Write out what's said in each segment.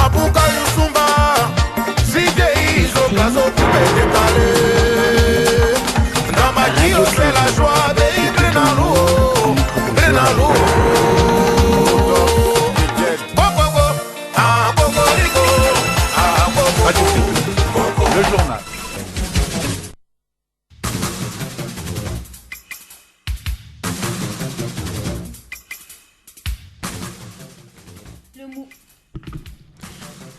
Mabuka Yusumba, CDI, Zokazo, tout est décalé. Dans ma Kio, c'est la joie de Brenalo, Brenalo. Le journal.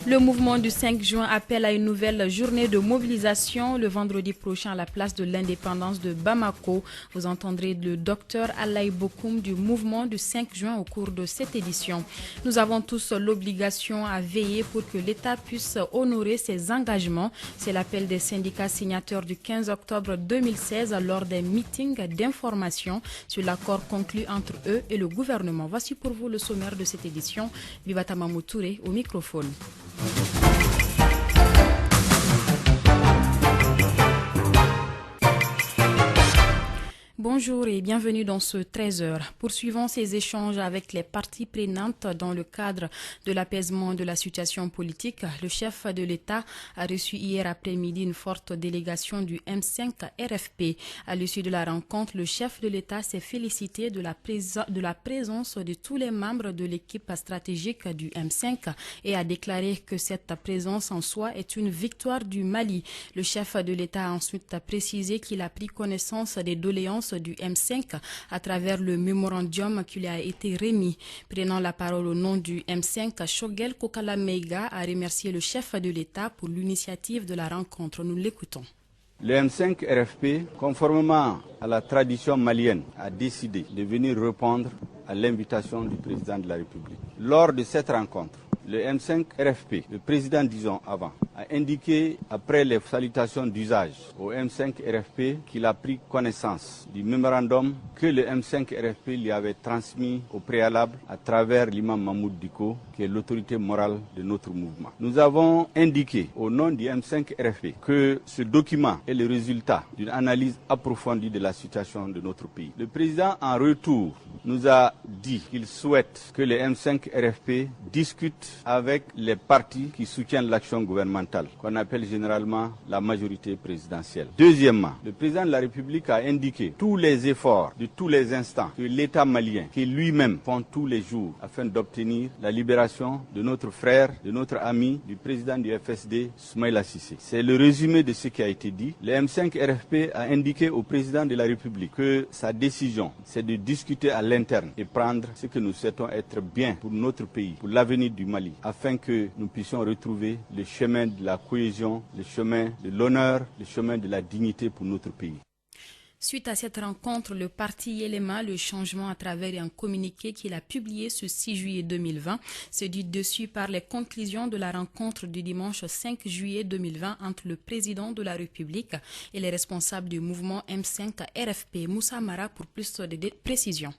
Le mouvement du 5 juin appelle à une nouvelle journée de mobilisation le vendredi prochain à la place de l'indépendance de Bamako. Vous entendrez le docteur Alaï Bokoum du mouvement du 5 juin au cours de cette édition. Nous avons tous l'obligation à veiller pour que l'État puisse honorer ses engagements. C'est l'appel des syndicats signataires du 15 octobre 2016 lors des meetings d'information sur l'accord conclu entre eux et le gouvernement. Voici pour vous le sommaire de cette édition. Vivata Mamou Touré au microphone. Bonjour et bienvenue dans ce 13h. Poursuivons ces échanges avec les parties prenantes dans le cadre de l'apaisement de la situation politique. Le chef de l'État a reçu hier après-midi une forte délégation du M5 RFP. À l'issue de la rencontre, le chef de l'État s'est félicité de la présence de tous les membres de l'équipe stratégique du M5 et a déclaré que cette présence en soi est une victoire du Mali. Le chef de l'État a ensuite précisé qu'il a pris connaissance des doléances du M5 à travers le mémorandum qui lui a été remis. Prenant la parole au nom du M5, Shogel Kokala Meiga a remercié le chef de l'État pour l'initiative de la rencontre. Nous l'écoutons. Le M5 RFP, conformément à la tradition malienne, a décidé de venir répondre à l'invitation du président de la République. Lors de cette rencontre, le M5 RFP, le président disons avant, a indiqué après les salutations d'usage au M5 RFP qu'il a pris connaissance du mémorandum que le M5 RFP lui avait transmis au préalable à travers l'imam Mahmoud Diko, qui est l'autorité morale de notre mouvement. Nous avons indiqué au nom du M5 RFP que ce document est le résultat d'une analyse approfondie de la situation de notre pays. Le président en retour nous a dit qu'il souhaite que le M5 RFP discute avec les partis qui soutiennent l'action gouvernementale, qu'on appelle généralement la majorité présidentielle. Deuxièmement, le président de la République a indiqué tous les efforts de tous les instants que l'État malien, qui lui-même font tous les jours afin d'obtenir la libération de notre frère, de notre ami, du président du FSD, Soumaïla Cissé. C'est le résumé de ce qui a été dit. Le M5 RFP a indiqué au président de la République que sa décision, c'est de discuter à l'interne et prendre ce que nous souhaitons être bien pour notre pays, pour l'avenir du Mali, afin que nous puissions retrouver le chemin de la cohésion, le chemin de l'honneur, le chemin de la dignité pour notre pays. Suite à cette rencontre, le parti Yelema, le changement à travers un communiqué qu'il a publié ce 6 juillet 2020, se dit dessus par les conclusions de la rencontre du dimanche 5 juillet 2020 entre le président de la République et les responsables du mouvement M5 RFP. Moussa Mara pour plus de précisions.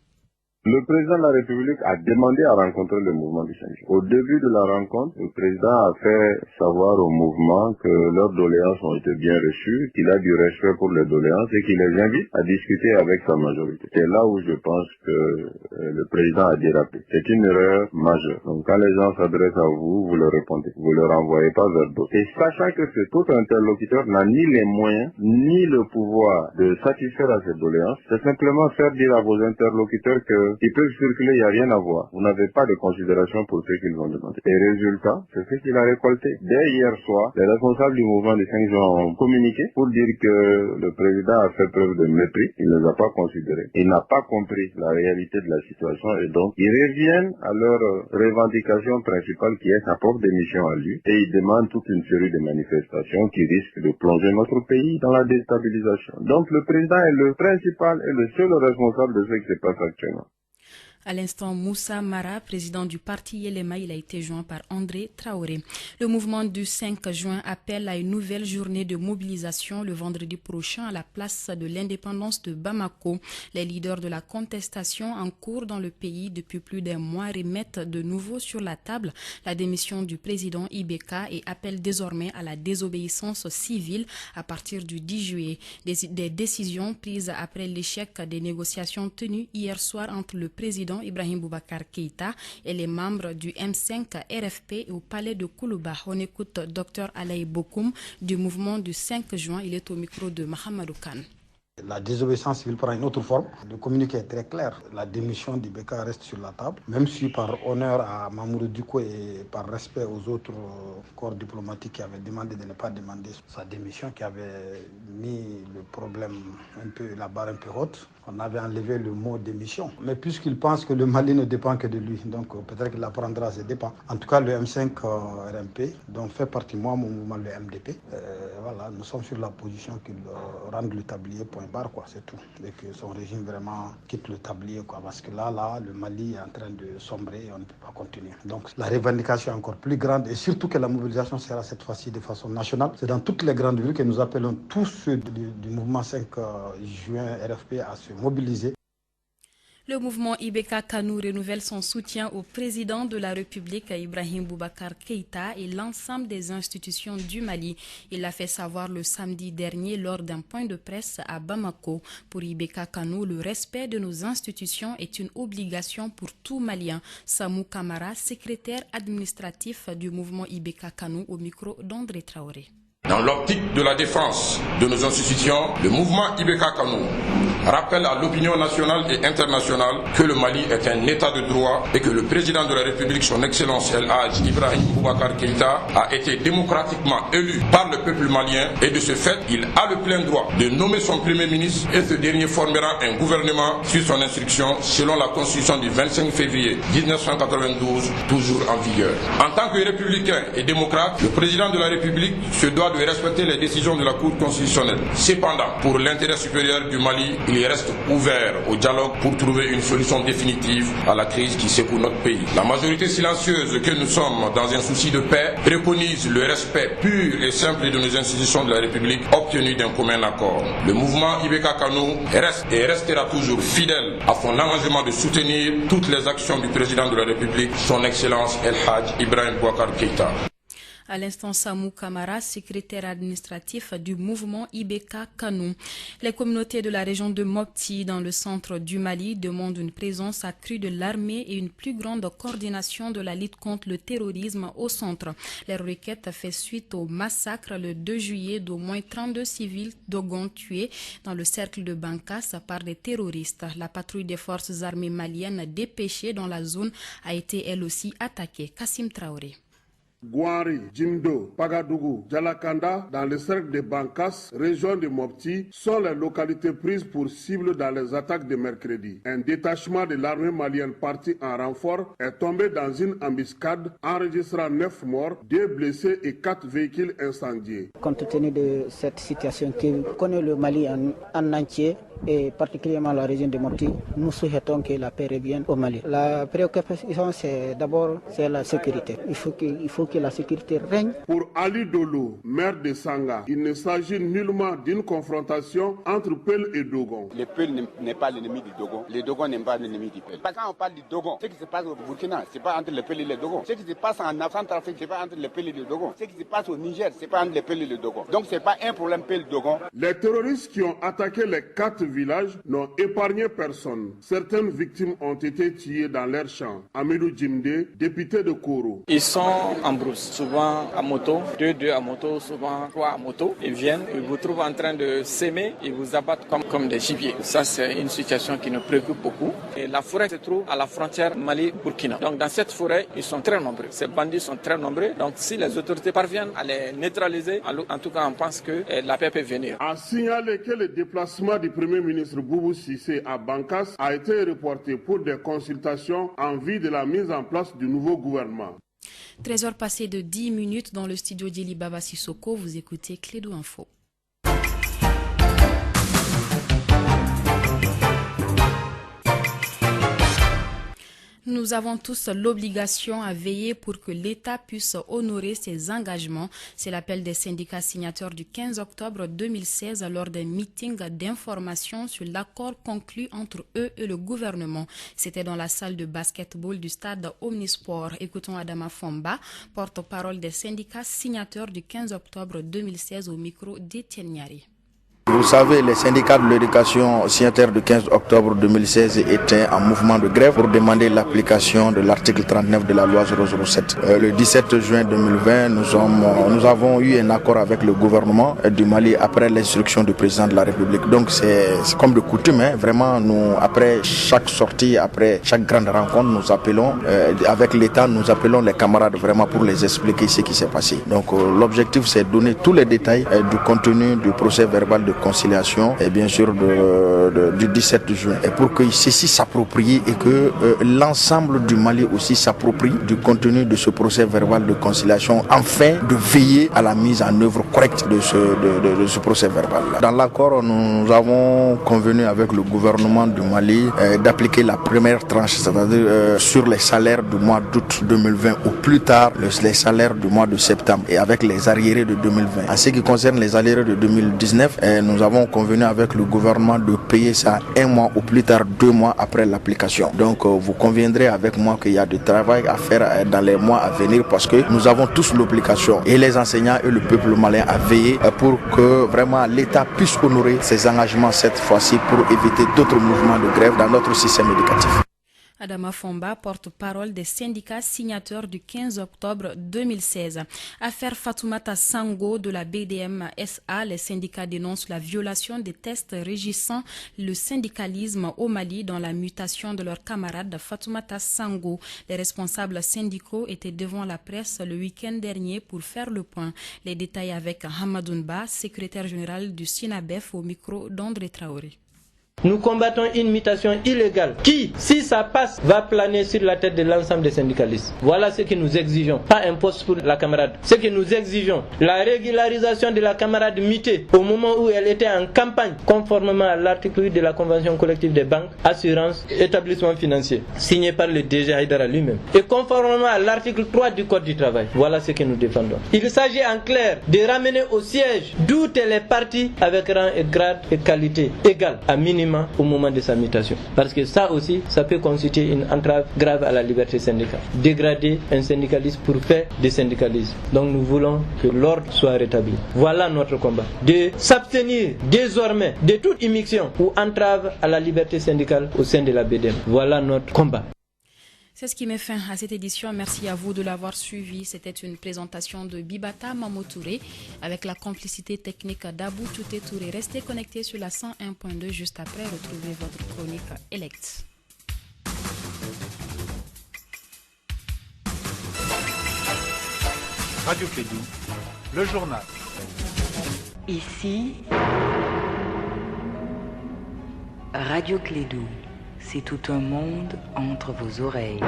Le président de la République a demandé à rencontrer le mouvement du 5 juin. Au début de la rencontre, le président a fait savoir au mouvement que leurs doléances ont été bien reçues, qu'il a du respect pour les doléances et qu'il les invite à discuter avec sa majorité. C'est là où je pense que le président a dérapé. C'est une erreur majeure. Donc quand les gens s'adressent à vous, vous leur répondez. Vous ne leur envoyez pas vers d'autres. Et sachant que cet autre interlocuteur n'a ni les moyens, ni le pouvoir de satisfaire à ces doléances, c'est simplement faire dire à vos interlocuteurs que ils peuvent circuler, il n'y a rien à voir. Vous n'avez pas de considération pour ce qu'ils ont demandé. Et résultat, c'est ce qu'il a récolté. Dès hier soir, les responsables du mouvement des 5 juin ont communiqué pour dire que le président a fait preuve de mépris. Il ne les a pas considérés. Il n'a pas compris la réalité de la situation et donc ils reviennent à leur revendication principale qui est sa propre démission à lui. Et ils demandent toute une série de manifestations qui risquent de plonger notre pays dans la déstabilisation. Donc le président est le principal et le seul responsable de ce qui se passe actuellement. À l'instant, Moussa Mara, président du parti Yelema, il a été joint par André Traoré. Le mouvement du 5 juin appelle à une nouvelle journée de mobilisation le vendredi prochain à la place de l'indépendance de Bamako. Les leaders de la contestation en cours dans le pays depuis plus d'un mois remettent de nouveau sur la table la démission du président Ibeka et appellent désormais à la désobéissance civile à partir du 10 juillet. Des décisions prises après l'échec des négociations tenues hier soir entre le président président Ibrahim Boubacar Keïta et les membres du M5 RFP au palais de Koulouba. On écoute Dr Alaï Bokoum du mouvement du 5 juin. Il est au micro de Mahamadou Khan. La désobéissance civile prend une autre forme. Le communiqué est très clair. La démission d'IBK reste sur la table. Même si par honneur à Mamoudou Diko et par respect aux autres corps diplomatiques qui avaient demandé de ne pas demander sa démission, qui avait mis le problème la barre un peu haute, on avait enlevé le mot démission. Mais puisqu'il pense que le Mali ne dépend que de lui, donc peut-être qu'il apprendra à ses dépens. En tout cas, le M5 RMP, dont fait partie moi, mon mouvement, le MDP, voilà, nous sommes sur la position qu'il rende le tablier point barre, quoi, c'est tout. Et que son régime vraiment quitte le tablier, quoi, parce que là, le Mali est en train de sombrer et on ne peut pas continuer. Donc la revendication est encore plus grande et surtout que la mobilisation sera cette fois-ci de façon nationale. C'est dans toutes les grandes villes que nous appelons tous ceux du mouvement 5 juin RFP à se mobiliser. Le mouvement IBK Kanou renouvelle son soutien au président de la République, Ibrahim Boubacar Keïta, et l'ensemble des institutions du Mali. Il l'a fait savoir le samedi dernier lors d'un point de presse à Bamako. Pour IBK Kanou, le respect de nos institutions est une obligation pour tout Malien. Samou Kamara, secrétaire administratif du mouvement IBK Kanou, au micro d'André Traoré. Dans l'optique de la défense de nos institutions, le mouvement IBK Kanou rappelle à l'opinion nationale et internationale que le Mali est un état de droit et que le président de la République, son Excellence El Hadj Ibrahim Boubacar Keïta, a été démocratiquement élu par le peuple malien et de ce fait, il a le plein droit de nommer son premier ministre et ce dernier formera un gouvernement sur son instruction selon la constitution du 25 février 1992, toujours en vigueur. En tant que républicain et démocrate, le président de la République se doit de respecter les décisions de la Cour constitutionnelle. Cependant, pour l'intérêt supérieur du Mali, il reste ouvert au dialogue pour trouver une solution définitive à la crise qui secoue notre pays. La majorité silencieuse que nous sommes dans un souci de paix préconise le respect pur et simple de nos institutions de la République obtenu d'un commun accord. Le mouvement IBK Kanou reste et restera toujours fidèle à son engagement de soutenir toutes les actions du président de la République, son Excellence El Hadj Ibrahim Boubacar Keïta. À l'instant, Samou Kamara, secrétaire administratif du mouvement IBK Kanou. Les communautés de la région de Mopti, dans le centre du Mali, demandent une présence accrue de l'armée et une plus grande coordination de la lutte contre le terrorisme au centre. Les requêtes fait suite au massacre le 2 juillet d'au moins 32 civils dogons tués dans le cercle de Bankas par des terroristes. La patrouille des forces armées maliennes dépêchée dans la zone a été elle aussi attaquée. Kassim Traoré. Gouari, Djimdo, Pagadougou, Djalakanda, dans le cercle de Bankas, région de Mopti, sont les localités prises pour cible dans les attaques de mercredi. Un détachement de l'armée malienne parti en renfort est tombé dans une embuscade, enregistrant 9 morts, 2 blessés et 4 véhicules incendiés. Compte tenu de cette situation que connaît le Mali en entier, et particulièrement la région de Mopti, nous souhaitons que la paix revienne au Mali. La préoccupation, c'est d'abord la sécurité. Il faut que la sécurité règne. Pour Ali Dolo, maire de Sanga, il ne s'agit nullement d'une confrontation entre Peul et Dogon. Le Peul n'est pas l'ennemi du Dogon. Le Dogon n'est pas l'ennemi du Peul. Quand on parle du Dogon, ce qui se passe au Burkina, ce n'est pas entre le Peul et le Dogon. Ce qui se passe en Centrafrique, ce n'est pas entre le Peul et le Dogon. Ce qui se passe au Niger, ce n'est pas entre le Peul et le Dogon. Donc ce n'est pas un problème Peul-Dogon. Les terroristes qui ont attaqué les 4 villages n'ont épargné personne. Certaines victimes ont été tuées dans leurs champs. Amidou Djimde, député de Koro. Ils sont en brousse, souvent à moto, 2 à moto, souvent 3 à moto. Ils viennent, ils vous trouvent en train de s'aimer, ils vous abattent comme des gibiers. Ça, c'est une situation qui nous préoccupe beaucoup. Et la forêt se trouve à la frontière Mali-Burkina. Donc dans cette forêt, ils sont très nombreux. Ces bandits sont très nombreux. Donc si les autorités parviennent à les neutraliser, en tout cas on pense que la paix peut venir. A signalé que le déplacement du Premier ministre Boubou Cissé à Bankas a été reporté pour des consultations en vue de la mise en place du nouveau gouvernement. 13h passées de 10 minutes dans le studio d'Eli Baba Sissoko, vous écoutez Clédo Info. Nous avons tous l'obligation à veiller pour que l'État puisse honorer ses engagements. C'est l'appel des syndicats signataires du 15 octobre 2016 lors d'un meeting d'information sur l'accord conclu entre eux et le gouvernement. C'était dans la salle de basketball du stade Omnisport. Écoutons Adama Fomba, porte-parole des syndicats signataires du 15 octobre 2016 au micro d'Étienne Niari. Vous savez, les syndicats de l'éducation signataires du 15 octobre 2016 étaient en mouvement de grève pour demander l'application de l'article 39 de la loi 007. Le 17 juin 2020, nous avons eu un accord avec le gouvernement du Mali après l'instruction du président de la République. Donc c'est comme de coutume, vraiment, nous, après chaque sortie, après chaque grande rencontre, nous appelons, avec l'État, nous appelons les camarades vraiment pour les expliquer ce qui s'est passé. Donc l'objectif, c'est de donner tous les détails du contenu du procès verbal de conciliation et bien sûr du 17 juin. Et pour que ceci s'approprie et que l'ensemble du Mali aussi s'approprie du contenu de ce procès verbal de conciliation, afin de veiller à la mise en œuvre correcte de ce procès verbal. Dans l'accord, nous avons convenu avec le gouvernement du Mali d'appliquer la première tranche, c'est-à-dire sur les salaires du mois d'août 2020 ou plus tard les salaires du mois de septembre et avec les arriérés de 2020. En ce qui concerne les arriérés de 2019, nous avons convenu avec le gouvernement de payer ça 1 mois ou plus tard 2 mois après l'application. Donc vous conviendrez avec moi qu'il y a du travail à faire dans les mois à venir parce que nous avons tous l'obligation, et les enseignants et le peuple malien, à veiller pour que vraiment l'État puisse honorer ses engagements cette fois-ci pour éviter d'autres mouvements de grève dans notre système éducatif. Adama Fomba, porte-parole des syndicats signataires du 15 octobre 2016. Affaire Fatoumata Sango de la BDM-SA, les syndicats dénoncent la violation des tests régissant le syndicalisme au Mali dans la mutation de leur camarade Fatoumata Sango. Les responsables syndicaux étaient devant la presse le week-end dernier pour faire le point. Les détails avec Hamadounba, secrétaire général du SINABEF, au micro d'André Traoré. Nous combattons une mutation illégale qui, si ça passe, va planer sur la tête de l'ensemble des syndicalistes. Voilà ce que nous exigeons. Pas un poste pour la camarade. Ce que nous exigeons, la régularisation de la camarade mutée au moment où elle était en campagne, conformément à l'article 8 de la Convention collective des banques, assurances, établissements financiers, signé par le DG Haïdara lui-même. Et conformément à l'article 3 du Code du travail. Voilà ce que nous défendons. Il s'agit en clair de ramener au siège toutes les parties avec rang et grade et qualité égales, à minimum au moment de sa mutation. Parce que ça aussi, ça peut constituer une entrave grave à la liberté syndicale. Dégrader un syndicaliste pour faire des syndicalistes. Donc nous voulons que l'ordre soit rétabli. Voilà notre combat. De s'abstenir désormais de toute immixtion ou entrave à la liberté syndicale au sein de la BDM. Voilà notre combat. C'est ce qui met fin à cette édition. Merci à vous de l'avoir suivi. C'était une présentation de Bibata Mamotouré avec la complicité technique d'Abou Touté Touré. Restez connectés sur la 101.2 juste après. Retrouvez votre chronique Elect. Radio Clédou, le journal. Ici, Radio Clédou. C'est tout un monde entre vos oreilles.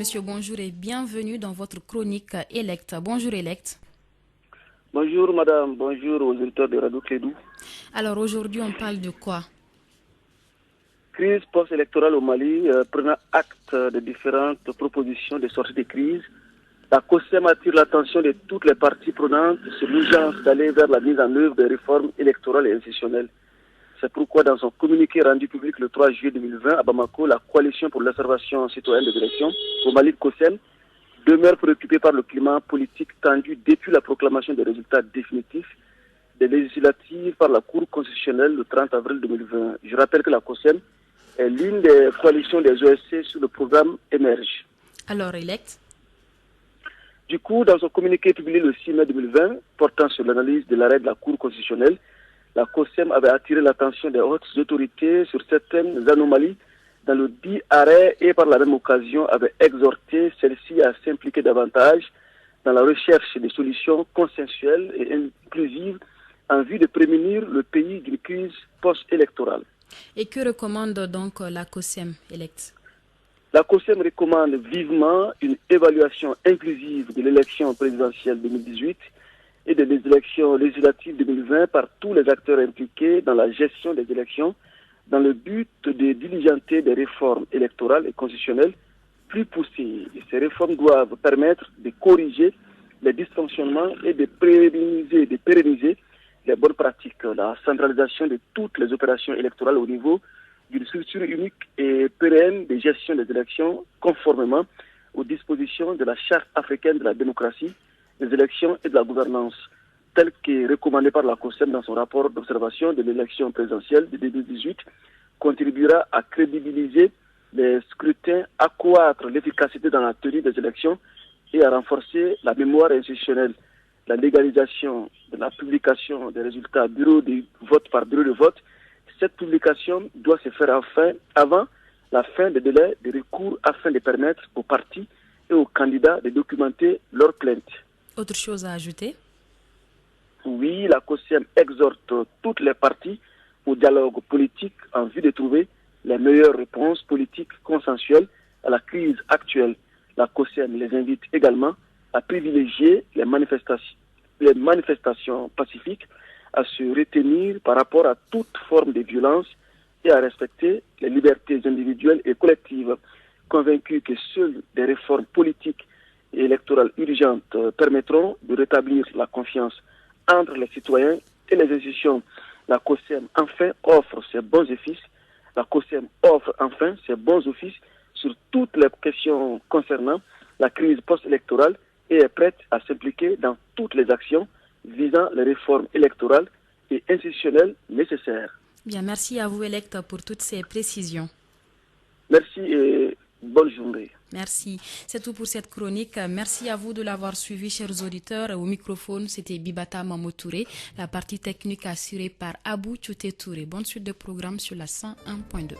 monsieur, bonjour et bienvenue dans votre chronique Elect. Bonjour Elect. Bonjour madame, bonjour aux auditeurs de Radio Clédou. Alors aujourd'hui, on parle de quoi? Crise post-électorale au Mali, prenant acte de différentes propositions de sortie de crise. La COSEM attire l'attention de toutes les parties prenantes sur l'urgence d'aller vers la mise en œuvre des réformes électorales et institutionnelles. C'est pourquoi dans son communiqué rendu public le 3 juillet 2020 à Bamako, la Coalition pour l'observation citoyenne des élections au Mali de COSEM demeure préoccupée par le climat politique tendu depuis la proclamation des résultats définitifs des législatives par la Cour constitutionnelle le 30 avril 2020. Je rappelle que la COSEM est l'une des coalitions des OSC sur le programme Émerge. Alors, Elect. Du coup, dans son communiqué publié le 6 mai 2020, portant sur l'analyse de l'arrêt de la Cour constitutionnelle, la COSEM avait attiré l'attention des hautes autorités sur certaines anomalies dans le dit arrêt et par la même occasion avait exhorté celle-ci à s'impliquer davantage dans la recherche des solutions consensuelles et inclusives en vue de prémunir le pays d'une crise post-électorale. Et que recommande donc la COSEM, Elect? La COSEM recommande vivement une évaluation inclusive de l'élection présidentielle 2018 et des élections législatives 2020 par tous les acteurs impliqués dans la gestion des élections dans le but de diligenter des réformes électorales et constitutionnelles plus poussées. Et ces réformes doivent permettre de corriger les dysfonctionnements et de pérenniser les bonnes pratiques, la centralisation de toutes les opérations électorales au niveau d'une structure unique et pérenne de gestion des élections conformément aux dispositions de la Charte africaine de la démocratie, des élections et de la gouvernance, telle qu'est recommandée par la COSEM dans son rapport d'observation de l'élection présidentielle de 2018, contribuera à crédibiliser les scrutins, accroître l'efficacité dans la tenue des élections et à renforcer la mémoire institutionnelle. La légalisation de la publication des résultats bureau de vote par bureau de vote, cette publication doit se faire avant la fin des délais de recours afin de permettre aux partis et aux candidats de documenter leurs plaintes. Autre chose à ajouter? Oui, la COSEM exhorte toutes les parties au dialogue politique en vue de trouver les meilleures réponses politiques consensuelles à la crise actuelle. La COSEM les invite également à privilégier les manifestations pacifiques, à se retenir par rapport à toute forme de violence et à respecter les libertés individuelles et collectives, convaincus que seules des réformes politiques et électorales urgentes permettront de rétablir la confiance entre les citoyens et les institutions. La COSEM enfin offre ses bons offices sur toutes les questions concernant la crise post-électorale et est prête à s'impliquer dans toutes les actions visant les réformes électorales et institutionnelles nécessaires. Bien, merci à vous, Elect, pour toutes ces précisions. Merci et bonne journée. Merci. C'est tout pour cette chronique. Merci à vous de l'avoir suivi, chers auditeurs. Au microphone, c'était Bibata Mamotouré. La partie technique assurée par Abou Tchouté Touré. Bonne suite de programme sur la 101.2.